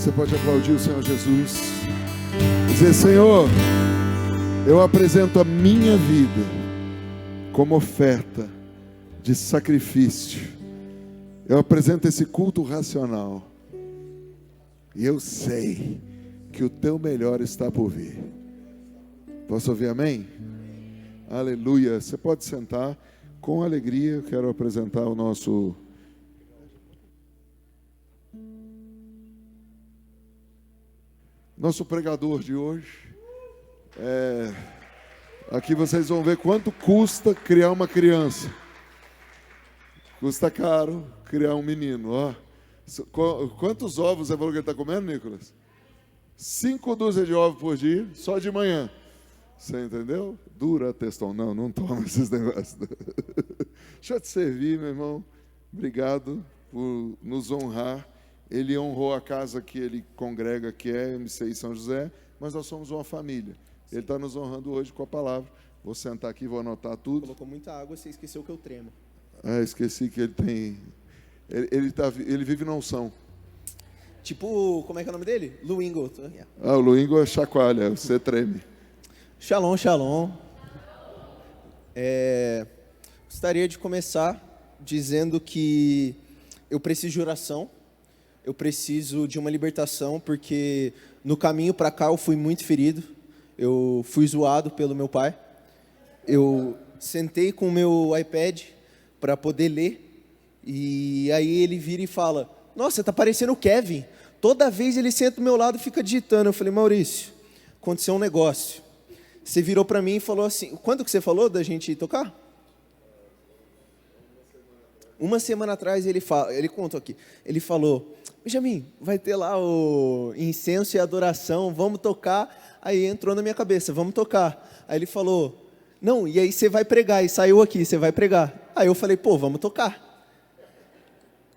Você pode aplaudir o Senhor Jesus. Dizer: Senhor, eu apresento a minha vida como oferta de sacrifício. Eu apresento esse culto racional. E eu sei que o teu melhor está por vir. Posso ouvir amém? Aleluia. Você pode sentar. Com alegria, eu quero apresentar o nosso pregador de hoje. Aqui vocês vão ver quanto custa criar uma criança. Custa caro criar um menino, ó. Quantos ovos você falou que ele está comendo, Nicolas? 5 dúzias de ovos por dia, só de manhã. Você entendeu? Dura textão. Não toma esses negócios. Deixa eu te servir, meu irmão. Obrigado por nos honrar. Ele honrou a casa que ele congrega, que é MCI São José, mas nós somos uma família. Ele está nos honrando hoje com a palavra. Vou sentar aqui, vou anotar tudo. Colocou muita água, você esqueceu que eu tremo. Esqueci que ele tem... Ele vive na unção. Tipo, como é que é o nome dele? Luingo. O Luingo é chacoalha, você treme. Shalom, shalom. Gostaria de começar dizendo que eu preciso de oração. Eu preciso de uma libertação, porque no caminho para cá eu fui muito ferido. Eu fui zoado pelo meu pai. Eu sentei com o meu iPad para poder ler. E aí ele vira e fala: nossa, tá parecendo o Kevin. Toda vez ele senta do meu lado e fica digitando. Eu falei: Maurício, aconteceu um negócio. Você virou para mim e falou assim... Quando que você falou da gente tocar? Uma semana atrás ele contou aqui. Ele falou: Benjamin, vai ter lá o incenso e adoração, vamos tocar. Aí entrou na minha cabeça: vamos tocar. Aí ele falou: não, e aí você vai pregar. E saiu aqui: você vai pregar. Aí eu falei: pô, vamos tocar.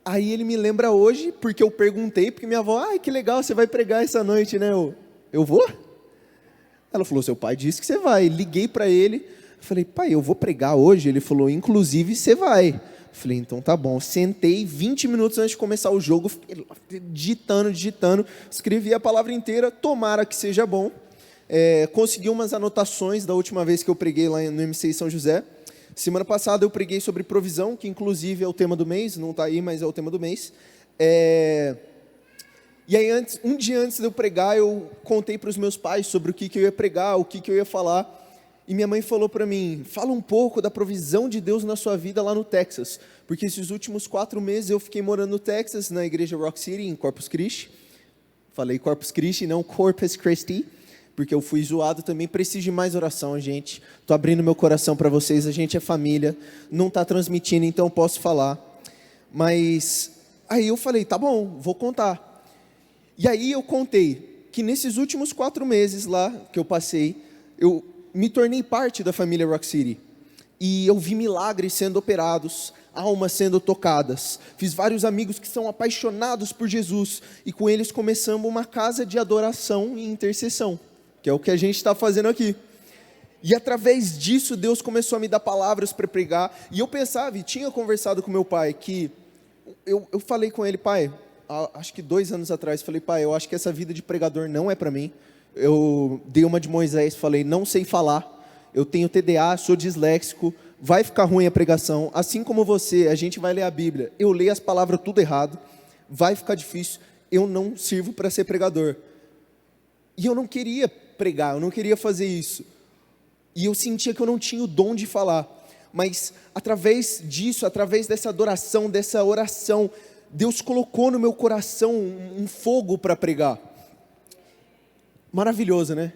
Aí ele me lembra hoje, porque eu perguntei, porque minha avó: ai, que legal, você vai pregar essa noite, né? Eu vou? Ela falou: seu pai disse que você vai. Liguei para ele, falei: pai, eu vou pregar hoje? Ele falou: inclusive você vai. Falei: então tá bom. Sentei 20 minutos antes de começar o jogo, fiquei digitando, escrevi a palavra inteira, tomara que seja bom. Consegui umas anotações da última vez que eu preguei lá no MCI São José. Semana passada eu preguei sobre provisão, que inclusive é o tema do mês, não está aí, mas é o tema do mês. E aí, um dia antes de eu pregar, eu contei para os meus pais sobre o que eu ia pregar, o que eu ia falar. E minha mãe falou para mim: fala um pouco da provisão de Deus na sua vida lá no Texas. Porque esses últimos 4 meses eu fiquei morando no Texas, na igreja Rock City, em Corpus Christi. Falei Corpus Christi, não Corpus Christi, porque eu fui zoado também. Preciso de mais oração, gente. Estou abrindo meu coração para vocês, a gente é família. Não está transmitindo, então eu posso falar. Mas aí eu falei: tá bom, vou contar. E aí eu contei que nesses últimos 4 meses lá que eu passei, eu me tornei parte da família Rock City. E eu vi milagres sendo operados, almas sendo tocadas. Fiz vários amigos que são apaixonados por Jesus. E com eles começamos uma casa de adoração e intercessão, que é o que a gente está fazendo aqui. E através disso, Deus começou a me dar palavras para pregar. E eu pensava, e tinha conversado com meu pai, que eu falei com ele: pai, acho que 2 anos atrás, falei: pai, eu acho que essa vida de pregador não é para mim. Eu dei uma de Moisés, falei: não sei falar, eu tenho TDA, sou disléxico, vai ficar ruim a pregação, assim como você, a gente vai ler a Bíblia, eu leio as palavras tudo errado, vai ficar difícil, eu não sirvo para ser pregador. E eu não queria pregar, eu não queria fazer isso, e eu sentia que eu não tinha o dom de falar, mas através disso, através dessa adoração, dessa oração, Deus colocou no meu coração um fogo para pregar. Maravilhoso, né?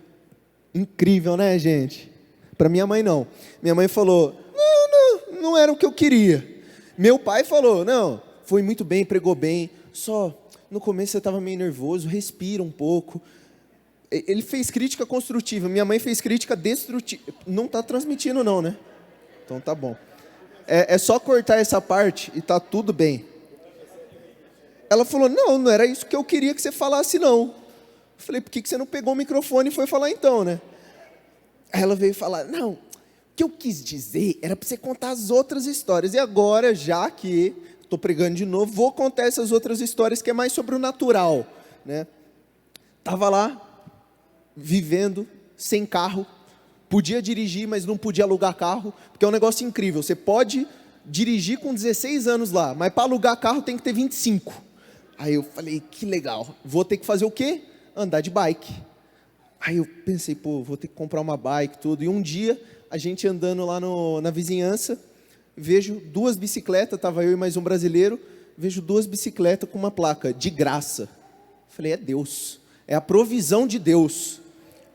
Incrível, né, gente? Para minha mãe não. Minha mãe falou: não era o que eu queria. Meu pai falou: não, foi muito bem, pregou bem, só no começo você estava meio nervoso, respira um pouco. Ele fez crítica construtiva, minha mãe fez crítica destrutiva. Não está transmitindo não, né? Então tá bom. É só cortar essa parte e tá tudo bem. Ela falou: não era isso que eu queria que você falasse não. Eu falei: por que você não pegou o microfone e foi falar então, né? Aí ela veio falar: não, o que eu quis dizer era para você contar as outras histórias. E agora, já que estou pregando de novo, vou contar essas outras histórias que é mais sobre o natural, né? Estava lá, vivendo, sem carro, podia dirigir, mas não podia alugar carro, porque é um negócio incrível, você pode dirigir com 16 anos lá, mas para alugar carro tem que ter 25. Aí eu falei, que legal, vou ter que fazer o quê? Andar de bike. Aí eu pensei, pô, vou ter que comprar uma bike, tudo, e um dia, a gente andando lá na vizinhança, vejo 2 bicicletas, estava eu e mais um brasileiro, vejo 2 bicicletas com uma placa, de graça. Falei, é Deus, é a provisão de Deus.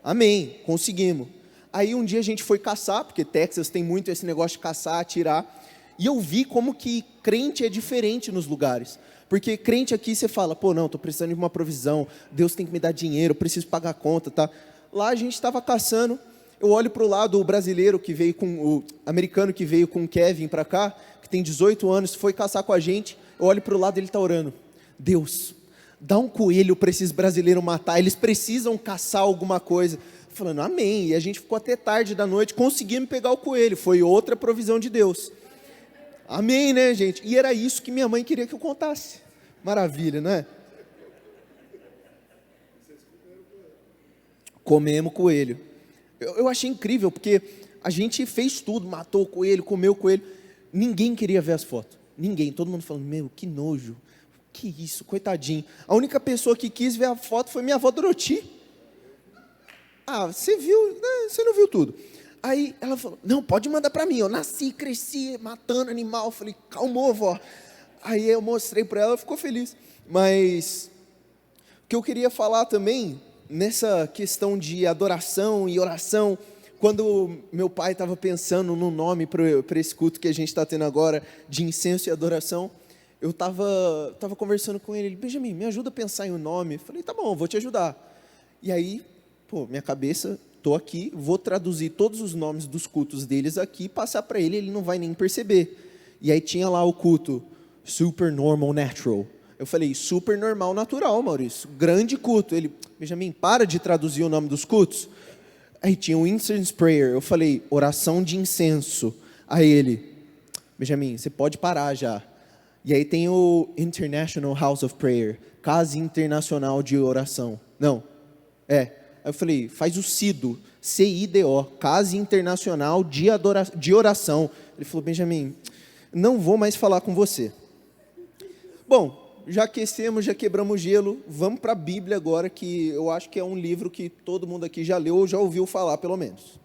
Amém, conseguimos. Aí um dia a gente foi caçar, porque Texas tem muito esse negócio de caçar, atirar, e eu vi como que crente é diferente nos lugares. Porque crente aqui você fala, pô, não, estou precisando de uma provisão, Deus tem que me dar dinheiro, eu preciso pagar a conta, tá? Lá a gente estava caçando, eu olho para o lado, o brasileiro que veio com, o americano que veio com o Kevin para cá, que tem 18 anos, foi caçar com a gente, eu olho para o lado, ele está orando, Deus, dá um coelho para esses brasileiros matar, eles precisam caçar alguma coisa. Falando, amém, e a gente ficou até tarde da noite, conseguimos pegar o coelho, foi outra provisão de Deus. Amém, né, gente? E era isso que minha mãe queria que eu contasse. Maravilha, não é? Comemos coelho. Eu achei incrível, porque a gente fez tudo, matou o coelho, comeu o coelho. Ninguém queria ver as fotos. Ninguém. Todo mundo falando, meu, que nojo. Que isso, coitadinho. A única pessoa que quis ver a foto foi minha avó Doroti. Ah, você viu? Né? Você não viu tudo. Aí ela falou, não, pode mandar para mim, eu nasci, cresci, matando animal. Eu falei, calmou, vó. Aí eu mostrei para ela, ela ficou feliz. Mas o que eu queria falar também, nessa questão de adoração e oração, quando meu pai estava pensando no nome para esse culto que a gente está tendo agora, de incenso e adoração, eu estava conversando com ele, Benjamin, me ajuda a pensar em um nome. Eu falei, tá bom, vou te ajudar. E aí, pô, minha cabeça, estou aqui, vou traduzir todos os nomes dos cultos deles aqui, passar para ele não vai nem perceber. E aí tinha lá o culto, Super Normal Natural. Eu falei, super normal natural, Maurício, grande culto. Ele, Benjamin, para de traduzir o nome dos cultos. Aí tinha o Incense Prayer, eu falei, oração de incenso. Aí ele, Benjamin, você pode parar já. E aí tem o International House of Prayer, Casa Internacional de Oração. Não, Aí eu falei, faz o CIDO, CIDO, Casa Internacional de Oração. Ele falou, Benjamin, não vou mais falar com você. Bom, já aquecemos, já quebramos gelo, vamos para a Bíblia agora, que eu acho que é um livro que todo mundo aqui já leu ou já ouviu falar, pelo menos.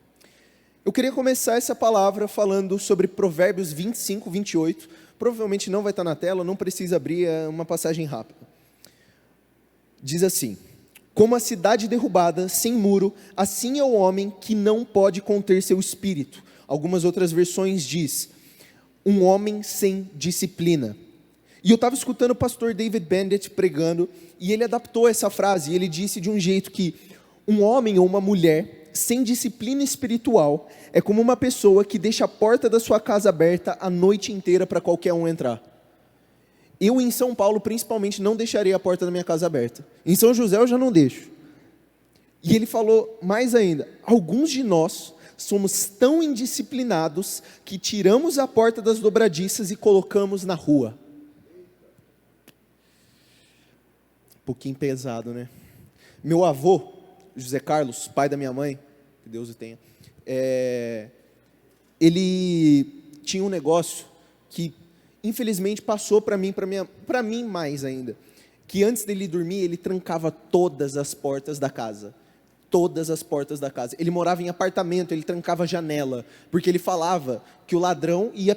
Eu queria começar essa palavra falando sobre Provérbios 25, 28. Provavelmente não vai estar na tela, não precisa abrir, é uma passagem rápida. Diz assim, como a cidade derrubada, sem muro, assim é o homem que não pode conter seu espírito. Algumas outras versões diz, um homem sem disciplina. E eu estava escutando o pastor David Bennett pregando, e ele adaptou essa frase, e ele disse de um jeito que um homem ou uma mulher sem disciplina espiritual é como uma pessoa que deixa a porta da sua casa aberta a noite inteira para qualquer um entrar. Eu em São Paulo, principalmente, não deixaria a porta da minha casa aberta. Em São José eu já não deixo. E ele falou mais ainda, alguns de nós somos tão indisciplinados que tiramos a porta das dobradiças e colocamos na rua. Um pouquinho pesado, né? Meu avô, José Carlos, pai da minha mãe, que Deus o tenha, ele tinha um negócio que infelizmente passou para mim mais ainda, que antes dele dormir, ele trancava todas as portas da casa. Todas as portas da casa. Ele morava em apartamento, ele trancava a janela, porque ele falava que o ladrão ia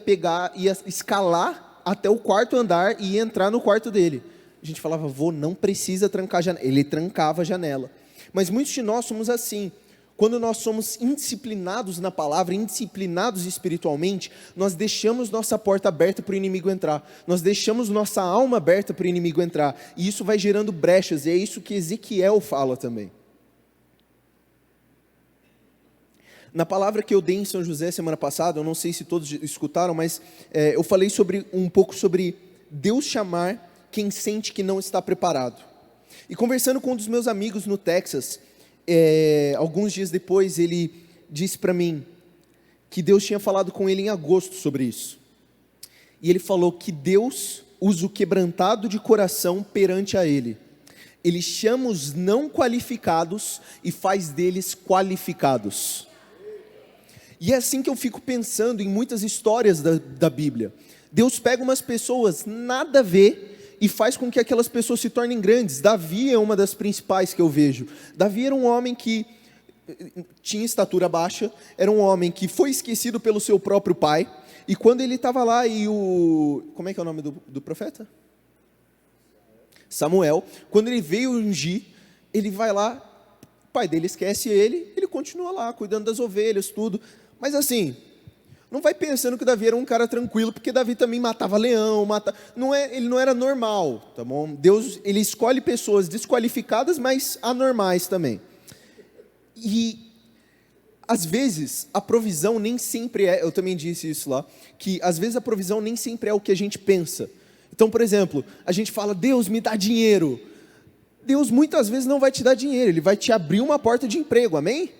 escalar até o quarto andar e ia entrar no quarto dele. A gente falava, vô, não precisa trancar a janela. Ele trancava a janela. Mas muitos de nós somos assim. Quando nós somos indisciplinados na palavra, indisciplinados espiritualmente, nós deixamos nossa porta aberta para o inimigo entrar. Nós deixamos nossa alma aberta para o inimigo entrar. E isso vai gerando brechas, e é isso que Ezequiel fala também. Na palavra que eu dei em São José semana passada, eu não sei se todos escutaram, mas eu falei um pouco sobre Deus chamar quem sente que não está preparado. E conversando com um dos meus amigos no Texas, alguns dias depois, ele disse para mim que Deus tinha falado com ele em agosto sobre isso. E ele falou que Deus usa o quebrantado de coração perante a ele. Ele chama os não qualificados e faz deles qualificados. E é assim que eu fico pensando em muitas histórias da Bíblia. Deus pega umas pessoas nada a ver e faz com que aquelas pessoas se tornem grandes. Davi é uma das principais que eu vejo. Davi era um homem que tinha estatura baixa, era um homem que foi esquecido pelo seu próprio pai, e quando ele estava lá e como é que é o nome do profeta? Samuel. Quando ele veio ungir, ele vai lá, o pai dele esquece ele continua lá, cuidando das ovelhas, tudo. Mas assim, não vai pensando que Davi era um cara tranquilo, porque Davi também matava leão, ele não era normal, tá bom? Deus, ele escolhe pessoas desqualificadas, mas anormais também. E, às vezes, a provisão nem sempre eu também disse isso lá, que às vezes a provisão nem sempre é o que a gente pensa. Então, por exemplo, a gente fala, Deus me dá dinheiro. Deus muitas vezes não vai te dar dinheiro, Ele vai te abrir uma porta de emprego, amém?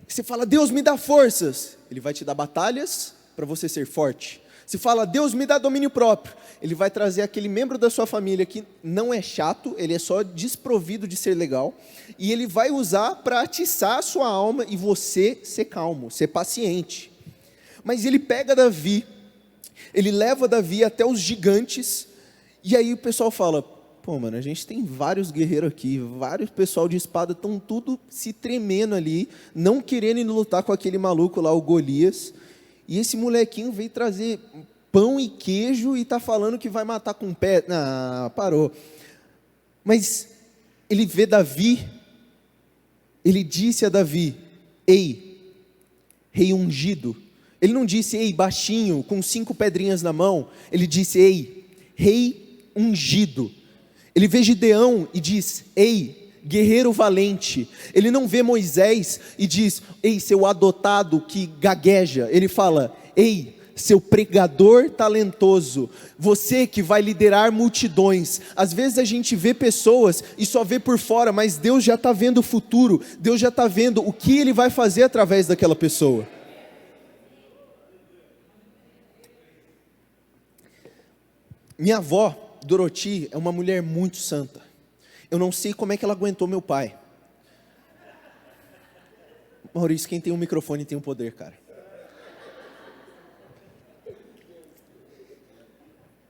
Você fala, Deus me dá forças, Ele vai te dar batalhas para você ser forte. Você fala, Deus me dá domínio próprio, Ele vai trazer aquele membro da sua família que não é chato, ele é só desprovido de ser legal, e Ele vai usar para atiçar a sua alma e você ser calmo, ser paciente. Mas Ele pega Davi, Ele leva Davi até os gigantes, e aí o pessoal fala, pô, mano, a gente tem vários guerreiros aqui, vários pessoal de espada, estão tudo se tremendo ali, não querendo ir lutar com aquele maluco lá, o Golias, e esse molequinho veio trazer pão e queijo e está falando que vai matar com o pé. Ah, parou. Mas ele vê Davi, ele disse a Davi, ei, rei ungido. Ele não disse, ei, baixinho, com 5 pedrinhas na mão. Ele disse, ei, rei ungido. Ele vê Gideão e diz, ei, guerreiro valente. Ele não vê Moisés e diz, ei, seu adotado que gagueja. Ele fala, ei, seu pregador talentoso, você que vai liderar multidões. Às vezes a gente vê pessoas e só vê por fora, mas Deus já está vendo o futuro, Deus já está vendo o que Ele vai fazer através daquela pessoa. Minha avó, Doroti, é uma mulher muito santa. Eu não sei como é que ela aguentou meu pai. Maurício, quem tem um microfone tem um poder, cara.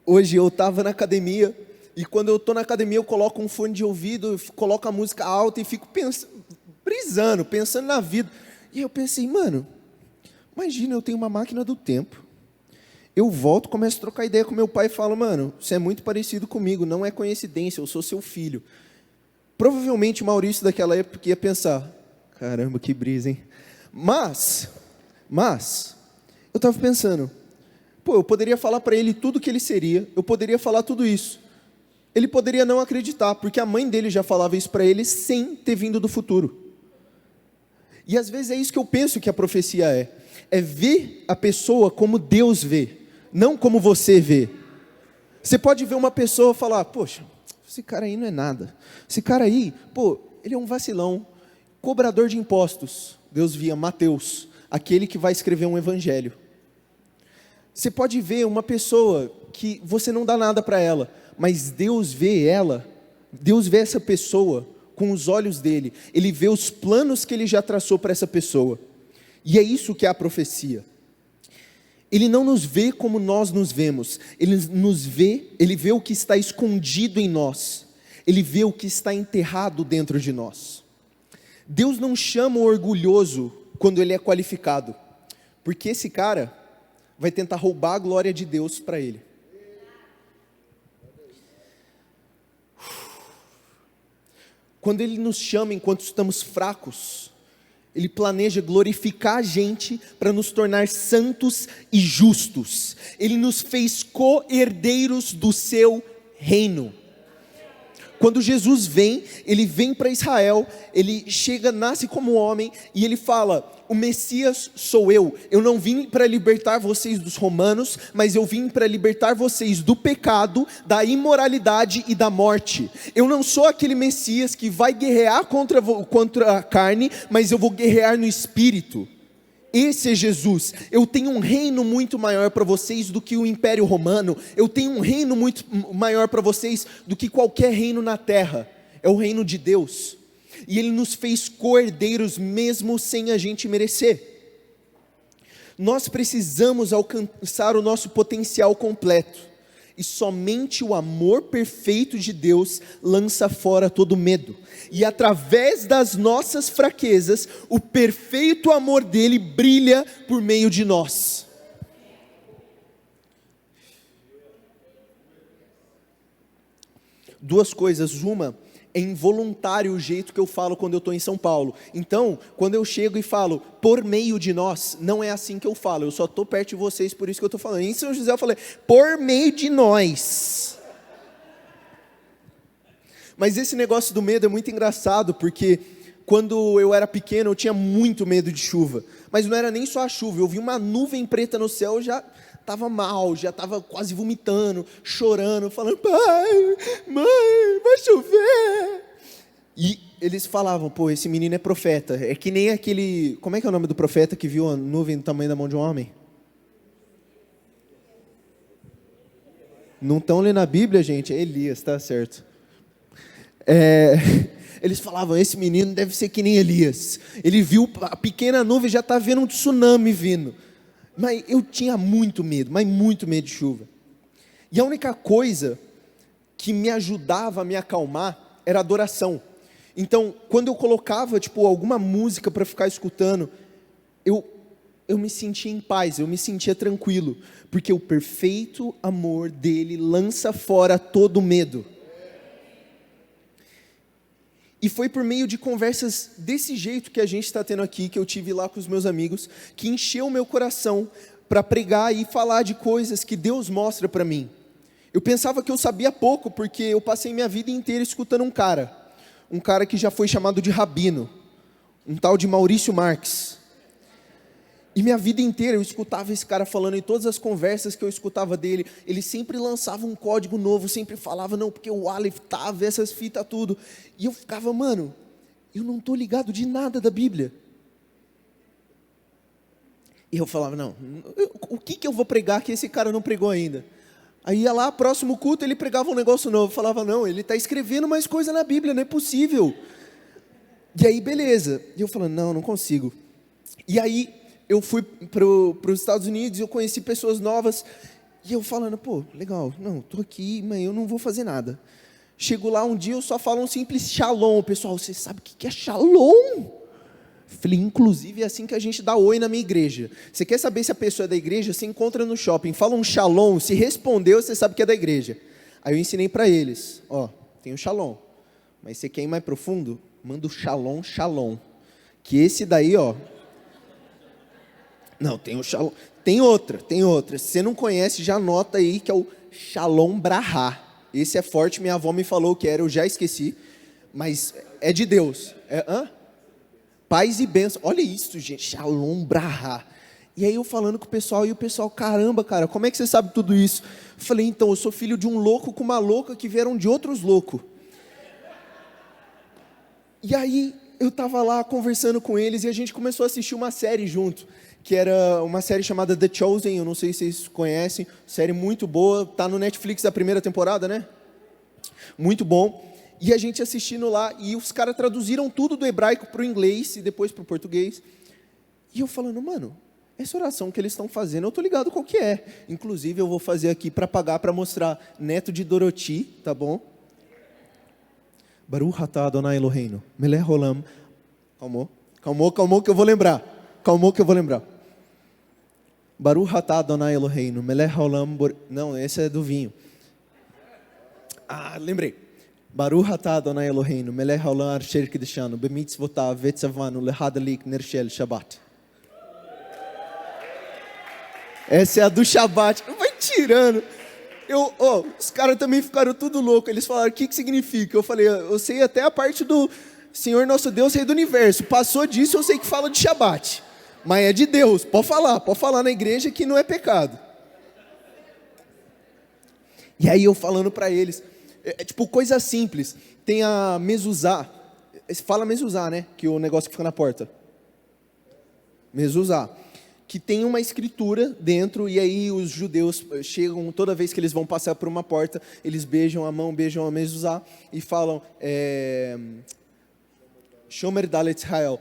Hoje eu estava na academia, e quando eu estou na academia eu coloco um fone de ouvido, coloco a música alta e fico pensando na vida. E eu pensei, mano, imagina, eu tenho uma máquina do tempo. Eu volto, começo a trocar ideia com meu pai e falo, mano, você é muito parecido comigo, não é coincidência, eu sou seu filho. Provavelmente o Maurício daquela época ia pensar, caramba, que brisa, hein? Mas, eu estava pensando, pô, eu poderia falar para ele tudo que ele seria, eu poderia falar tudo isso. Ele poderia não acreditar, porque a mãe dele já falava isso para ele sem ter vindo do futuro. E às vezes é isso que eu penso que a profecia é ver a pessoa como Deus vê, não como você vê. Você pode ver uma pessoa e falar, poxa, esse cara aí não é nada. Esse cara aí, pô, ele é um vacilão, cobrador de impostos. Deus via Mateus, aquele que vai escrever um evangelho. Você pode ver uma pessoa que você não dá nada para ela, mas Deus vê essa pessoa com os olhos dele. Ele vê os planos que ele já traçou para essa pessoa. E é isso que é a profecia. Ele não nos vê como nós nos vemos. Ele vê o que está escondido em nós. Ele vê o que está enterrado dentro de nós. Deus não chama o orgulhoso quando ele é qualificado, porque esse cara vai tentar roubar a glória de Deus para ele. Quando Ele nos chama enquanto estamos fracos, Ele planeja glorificar a gente para nos tornar santos e justos. Ele nos fez co-herdeiros do seu reino. Quando Jesus vem, Ele vem para Israel, Ele chega, nasce como homem, e Ele fala, o Messias sou eu não vim para libertar vocês dos romanos, mas eu vim para libertar vocês do pecado, da imoralidade e da morte. Eu não sou aquele Messias que vai guerrear contra a carne, mas eu vou guerrear no espírito. esse é Jesus. Eu tenho um reino muito maior para vocês do que o Império Romano. Eu tenho um reino muito maior para vocês do que qualquer reino na terra. É o reino de Deus. E Ele nos fez co-herdeiros mesmo sem a gente merecer. Nós precisamos alcançar o nosso potencial completo. E somente o amor perfeito de Deus lança fora todo medo. E através das nossas fraquezas, o perfeito amor dele brilha por meio de nós. Duas coisas. Uma, é involuntário o jeito que eu falo quando eu estou em São Paulo. Então, quando eu chego e falo, por meio de nós, não é assim que eu falo. Eu só estou perto de vocês, por isso que eu estou falando. Em São José eu falei, por meio de nós. Mas esse negócio do medo é muito engraçado, porque quando eu era pequeno eu tinha muito medo de chuva. Mas não era nem só a chuva, eu vi uma nuvem preta no céu, eu já estava mal, já estava quase vomitando, chorando, falando, pai, mãe, vai chover. E eles falavam, pô, esse menino é profeta. É que nem aquele, como é que é o nome do profeta que viu a nuvem do tamanho da mão de um homem? Não estão lendo a Bíblia, gente? É Elias, tá certo. Eles falavam, esse menino deve ser que nem Elias. Ele viu a pequena nuvem, já está vendo um tsunami vindo. Mas eu tinha muito medo, mas muito medo de chuva. E a única coisa que me ajudava a me acalmar era a adoração. Então, quando eu colocava, alguma música para ficar escutando, eu me sentia em paz, eu me sentia tranquilo. Porque o perfeito amor dele lança fora todo medo. E foi por meio de conversas desse jeito que a gente está tendo aqui, que eu tive lá com os meus amigos, que encheu o meu coração para pregar e falar de coisas que Deus mostra para mim. Eu pensava que eu sabia pouco, porque eu passei minha vida inteira escutando um cara que já foi chamado de rabino, um tal de Maurício Marques. E minha vida inteira eu escutava esse cara falando, em todas as conversas que eu escutava dele, ele sempre lançava um código novo, sempre falava, não, porque o Aleph tava, essas fitas tudo. E eu ficava, mano, eu não estou ligado de nada da Bíblia. E eu falava, não, o que eu vou pregar que esse cara não pregou ainda? Aí ia lá, próximo culto, ele pregava um negócio novo. Eu falava, não, ele está escrevendo mais coisa na Bíblia, não é possível. E aí, beleza. E eu falando, não consigo. E aí, eu fui para os Estados Unidos, eu conheci pessoas novas, e eu falando, pô, legal, não, estou aqui, mas eu não vou fazer nada. Chego lá um dia, eu só falo um simples shalom. Pessoal, você sabe o que é shalom? Falei, inclusive é assim que a gente dá oi na minha igreja. Você quer saber se a pessoa é da igreja? Você encontra no shopping, fala um shalom, se respondeu, você sabe que é da igreja. Aí eu ensinei para eles, tem o shalom, mas você quer ir mais profundo? Manda o shalom, shalom, que esse daí, não, tem o shalom, tem outra, se você não conhece, já anota aí que é o shalom brahá. Esse é forte, minha avó me falou que era, eu já esqueci, mas é de Deus. Paz e bênção. Olha isso, gente, shalom brahá. E aí eu falando com o pessoal, e o pessoal, caramba, cara, como é que você sabe tudo isso? Eu falei, então, eu sou filho de um louco com uma louca que vieram de outros loucos. E aí eu estava lá conversando com eles, e a gente começou a assistir uma série junto, que era uma série chamada The Chosen, eu não sei se vocês conhecem, série muito boa, está no Netflix a primeira temporada, né? Muito bom. E a gente assistindo lá, e os caras traduziram tudo do hebraico para o inglês, e depois para o português. E eu falando, mano, essa oração que eles estão fazendo, eu estou ligado qual que é. Inclusive, eu vou fazer aqui para pagar, para mostrar, neto de Doroti, tá bom? Baruch atah Adonai Eloheinu, melech olam. Calmou que eu vou lembrar. Baruch atah Adonai Eloheinu, melech olam. Não, esse é do vinho. Lembrei. Baruch atah Adonai Eloheinu, melech haolam asher kiddushanu, b'mitzvotav vetzavanu lehadalik nershel Shabbat. Essa é a do Shabbat. Não vai tirando. Os caras também ficaram tudo loucos. Eles falaram, o que significa? Eu falei, eu sei até a parte do Senhor nosso Deus, Rei do Universo. Passou disso, eu sei que fala de Shabbat. Mas é de Deus, pode falar na igreja que não é pecado. E aí eu falando para eles, coisa simples. Tem a mezuzá. Fala mezuzá, né? Que é o negócio que fica na porta. Mezuzá. que tem uma escritura dentro, e aí os judeus chegam, toda vez que eles vão passar por uma porta, eles beijam a mão, beijam a mezuzá, e falam, Shomer Dalet Israel,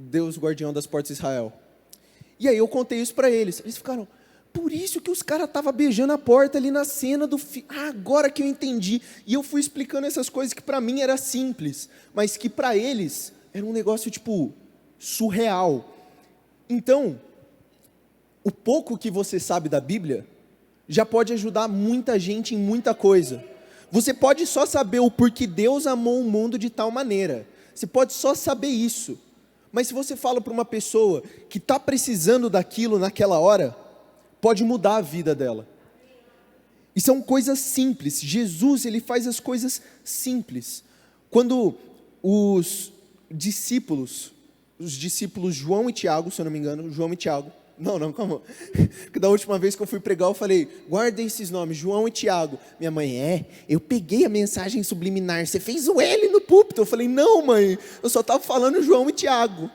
Deus guardião das portas de Israel. E aí eu contei isso para eles ficaram, por isso que os caras estavam beijando a porta ali na cena do filme, agora que eu entendi, e eu fui explicando essas coisas que para mim era simples, mas que para eles era um negócio tipo, surreal. Então, o pouco que você sabe da Bíblia, já pode ajudar muita gente em muita coisa. Você pode só saber o porquê Deus amou o mundo de tal maneira, você pode só saber isso, mas se você fala para uma pessoa que está precisando daquilo naquela hora, pode mudar a vida dela. E são coisas simples, Jesus ele faz as coisas simples. Quando os discípulos João e Tiago, se eu não me engano, João e Tiago, não, calma, da última vez que eu fui pregar eu falei, guardem esses nomes, João e Tiago, minha mãe, eu peguei a mensagem subliminar, você fez o L no púlpito, eu falei, não mãe, eu só estava falando João e Tiago,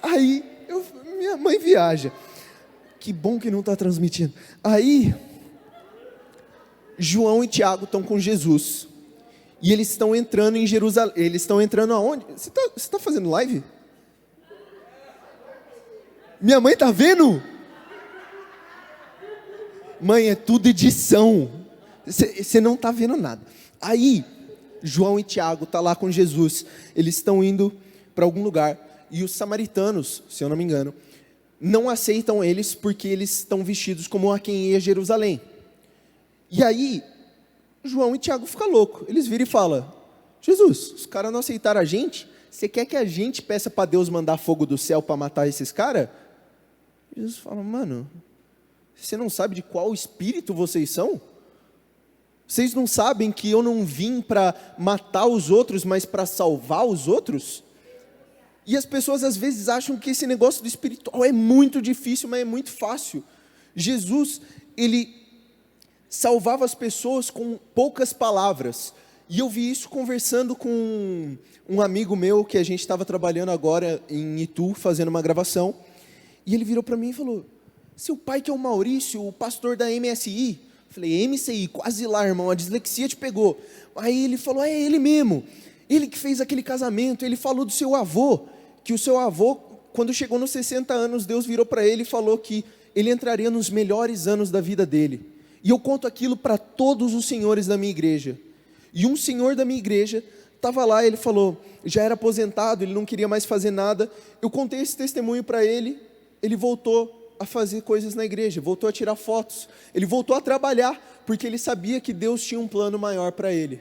aí, minha mãe viaja, que bom que não está transmitindo, aí, João e Tiago estão com Jesus, e eles estão entrando em Jerusalém. Eles estão entrando aonde? Você está fazendo live? Minha mãe está vendo? Mãe, é tudo edição. Você não está vendo nada. Aí, João e Tiago estão lá com Jesus. Eles estão indo para algum lugar. E os samaritanos, se eu não me engano, não aceitam eles porque eles estão vestidos como a quem ia a Jerusalém. E aí, João e Tiago ficam loucos, eles viram e falam, Jesus, os caras não aceitaram a gente, você quer que a gente peça para Deus mandar fogo do céu para matar esses caras? Jesus fala, mano, você não sabe de qual espírito vocês são? Vocês não sabem que eu não vim para matar os outros, mas para salvar os outros? E as pessoas às vezes acham que esse negócio do espiritual é muito difícil, mas é muito fácil. Jesus, ele salvava as pessoas com poucas palavras, e eu vi isso conversando com um amigo meu, que a gente estava trabalhando agora em Itu, fazendo uma gravação, e ele virou para mim e falou, seu pai que é o Maurício, o pastor da MSI, eu falei, MCI, quase lá irmão, a dislexia te pegou, aí ele falou, é ele mesmo, ele que fez aquele casamento, ele falou do seu avô, que o seu avô, quando chegou nos 60 anos, Deus virou para ele e falou que ele entraria nos melhores anos da vida dele. E eu conto aquilo para todos os senhores da minha igreja. E um senhor da minha igreja estava lá, ele falou, já era aposentado, ele não queria mais fazer nada. Eu contei esse testemunho para ele, ele voltou a fazer coisas na igreja, voltou a tirar fotos, ele voltou a trabalhar, porque ele sabia que Deus tinha um plano maior para ele.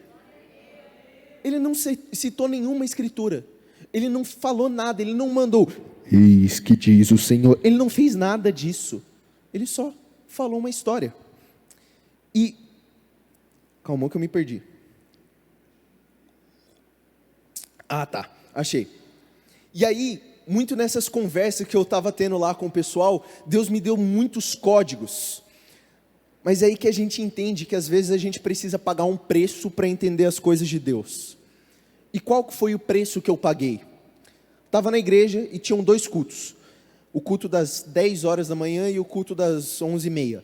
Ele não citou nenhuma escritura, ele não falou nada, ele não mandou, eis que diz o Senhor, ele não fez nada disso, ele só falou uma história. E, calma que eu me perdi. Tá, achei. E aí, muito nessas conversas que eu estava tendo lá com o pessoal, Deus me deu muitos códigos. Mas é aí que a gente entende que às vezes a gente precisa pagar um preço para entender as coisas de Deus. E qual foi o preço que eu paguei? Estava na igreja e tinham 2 cultos. O culto das 10 horas da manhã e o culto das 11h30.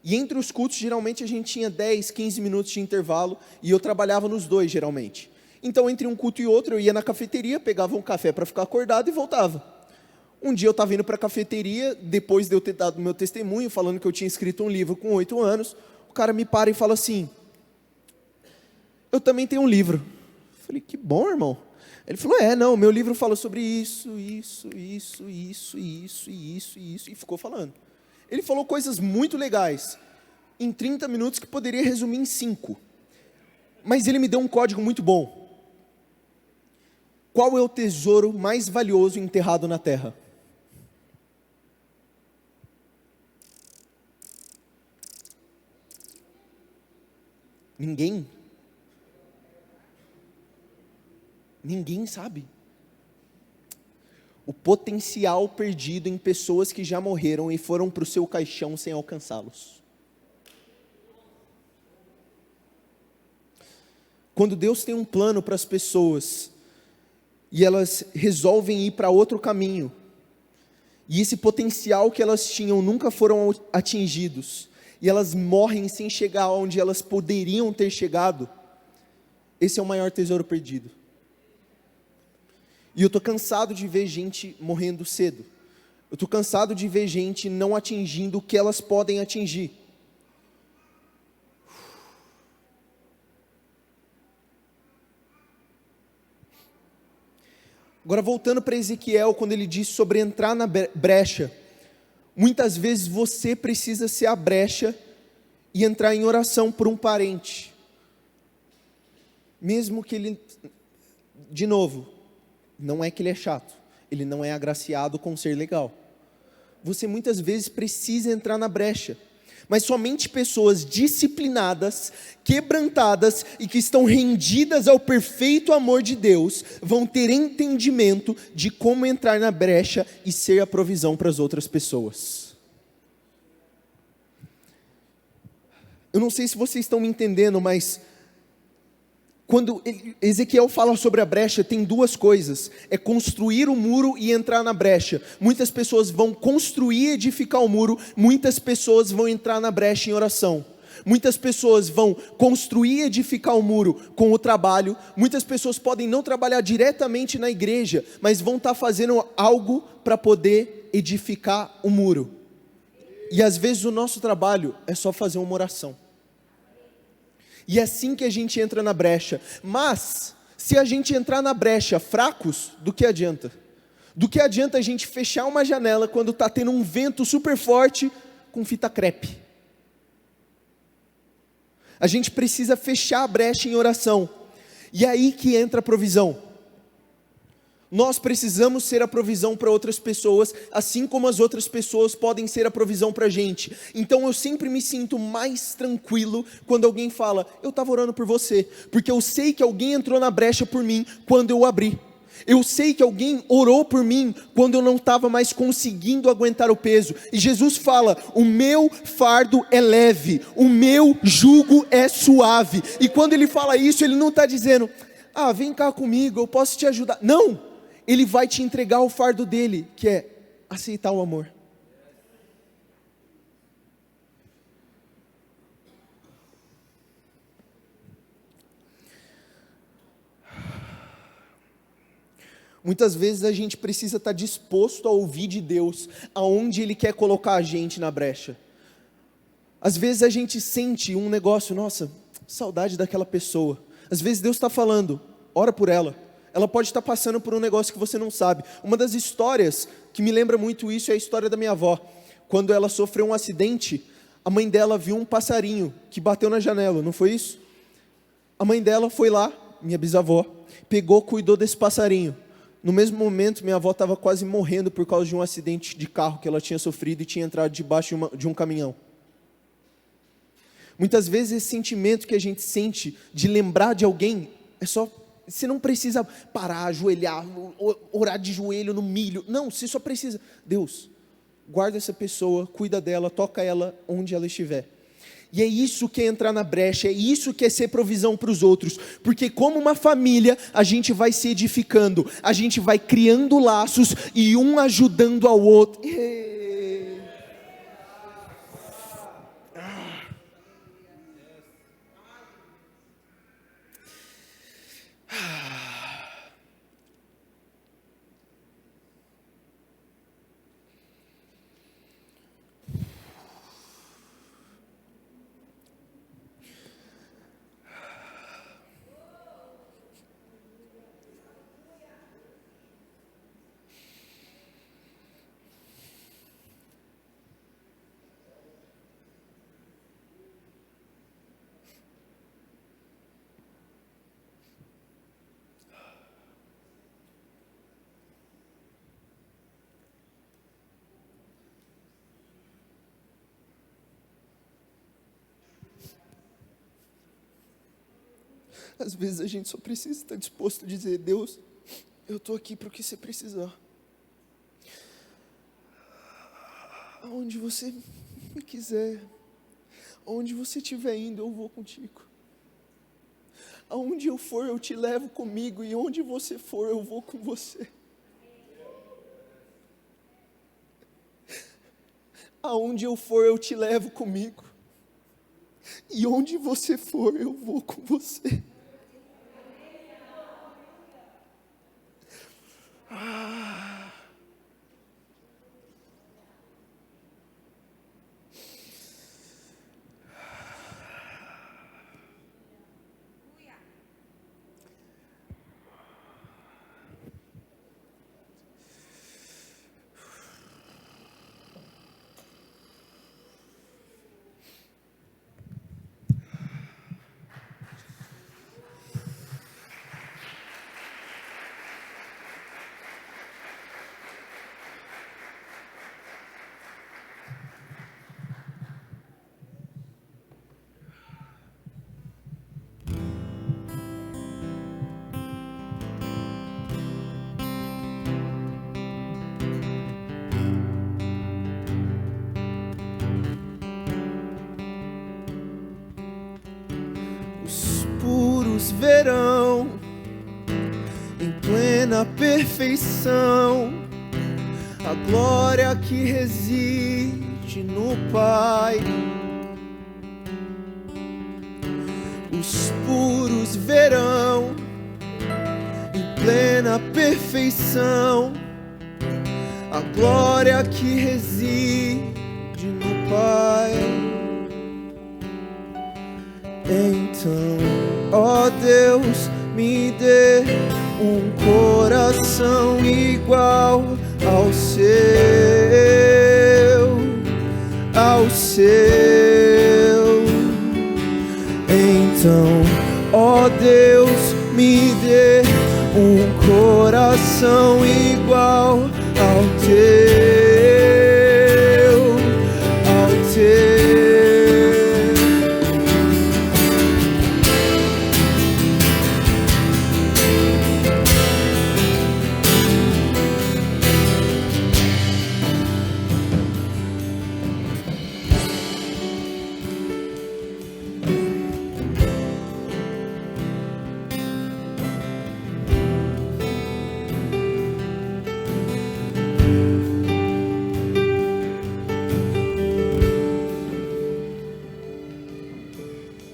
E entre os cultos, geralmente a gente tinha 10, 15 minutos de intervalo, e eu trabalhava nos 2, geralmente. Então, entre um culto e outro, eu ia na cafeteria, pegava um café para ficar acordado e voltava. Um dia eu estava indo para a cafeteria, depois de eu ter dado meu testemunho, falando que eu tinha escrito um livro com 8 anos, o cara me para e fala assim, eu também tenho um livro. Eu falei, que bom, irmão. Ele falou, não, meu livro fala sobre isso, e ficou falando. Ele falou coisas muito legais, em 30 minutos que poderia resumir em 5. Mas ele me deu um código muito bom. Qual é o tesouro mais valioso enterrado na terra? Ninguém? Ninguém sabe. O potencial perdido em pessoas que já morreram e foram para o seu caixão sem alcançá-los. Quando Deus tem um plano para as pessoas, e elas resolvem ir para outro caminho, e esse potencial que elas tinham nunca foram atingidos, e elas morrem sem chegar onde elas poderiam ter chegado, esse é o maior tesouro perdido. E eu estou cansado de ver gente morrendo cedo. Eu estou cansado de ver gente não atingindo o que elas podem atingir. Agora voltando para Ezequiel, quando ele diz sobre entrar na brecha, muitas vezes você precisa ser a brecha e entrar em oração por um parente. Mesmo que ele, de novo, não é que ele é chato, ele não é agraciado com ser legal. Você muitas vezes precisa entrar na brecha, mas somente pessoas disciplinadas, quebrantadas e que estão rendidas ao perfeito amor de Deus, vão ter entendimento de como entrar na brecha e ser a provisão para as outras pessoas. Eu não sei se vocês estão me entendendo, mas quando Ezequiel fala sobre a brecha, tem duas coisas: é construir o muro e entrar na brecha. Muitas pessoas vão construir e edificar o muro, muitas pessoas vão entrar na brecha em oração. Muitas pessoas vão construir e edificar o muro com o trabalho, muitas pessoas podem não trabalhar diretamente na igreja, mas vão estar fazendo algo para poder edificar o muro. E às vezes o nosso trabalho é só fazer uma oração. E é assim que a gente entra na brecha. Mas, se a gente entrar na brecha fracos, do que adianta? Do que adianta a gente fechar uma janela quando está tendo um vento super forte com fita crepe? A gente precisa fechar a brecha em oração. E é aí que entra a provisão. Nós precisamos ser a provisão para outras pessoas, assim como as outras pessoas podem ser a provisão para a gente. Então eu sempre me sinto mais tranquilo quando alguém fala: eu estava orando por você, porque eu sei que alguém entrou na brecha por mim quando eu abri. Eu sei que alguém orou por mim quando eu não estava mais conseguindo aguentar o peso. E Jesus fala: o meu fardo é leve, o meu jugo é suave. E quando ele fala isso, ele não está dizendo: ah, vem cá comigo, eu posso te ajudar. Não! Ele vai te entregar o fardo dele, que é aceitar o amor. Muitas vezes a gente precisa estar disposto a ouvir de Deus aonde Ele quer colocar a gente na brecha. Às vezes a gente sente um negócio: nossa, saudade daquela pessoa. Às vezes Deus está falando: ora por ela. Ela pode estar passando por um negócio que você não sabe. Uma das histórias que me lembra muito isso é a história da minha avó. Quando ela sofreu um acidente, a mãe dela viu um passarinho que bateu na janela, não foi isso? A mãe dela foi lá, minha bisavó, pegou, cuidou desse passarinho. No mesmo momento, minha avó estava quase morrendo por causa de um acidente de carro que ela tinha sofrido e tinha entrado debaixo de um caminhão. Muitas vezes esse sentimento que a gente sente de lembrar de alguém é só... Você não precisa parar, ajoelhar, orar de joelho no milho. Não, você só precisa: Deus, guarda essa pessoa, cuida dela, toca ela onde ela estiver. E é isso que é entrar na brecha, é isso que é ser provisão para os outros. Porque como uma família, a gente vai se edificando, a gente vai criando laços e um ajudando ao outro. Às vezes a gente só precisa estar disposto a dizer: Deus, eu estou aqui para o que você precisar. Aonde você me quiser, aonde você estiver indo, eu vou contigo. Aonde eu for, eu te levo comigo, e onde você for, eu vou com você. Aonde eu for, eu te levo comigo. E onde você for, eu vou com você. Os puros verão em plena perfeição a glória que reside no Pai. Os puros verão em plena perfeição a glória que reside no Pai. Então, ó Deus, me dê um coração igual ao seu, ao seu. Então, ó Deus, me dê um coração igual ao teu, ao teu.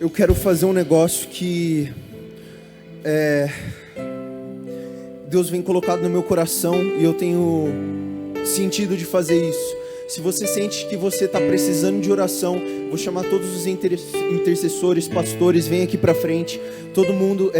Eu quero fazer um negócio que Deus vem colocado no meu coração e eu tenho sentido de fazer isso. Se você sente que você está precisando de oração, vou chamar todos os intercessores, pastores, vem aqui pra frente. Todo mundo,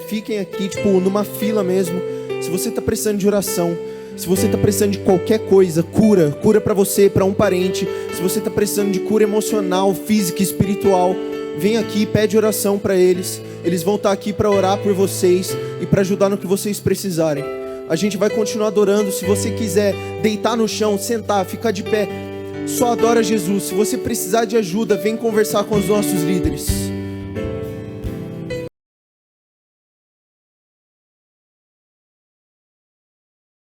fiquem aqui, tipo, numa fila mesmo. Se você está precisando de oração, se você está precisando de qualquer coisa, cura para você, para um parente. Se você está precisando de cura emocional, física, espiritual, vem aqui, pede oração para eles. Eles vão estar aqui para orar por vocês e para ajudar no que vocês precisarem. A gente vai continuar adorando. Se você quiser deitar no chão, sentar, ficar de pé, só adora Jesus. Se você precisar de ajuda, vem conversar com os nossos líderes.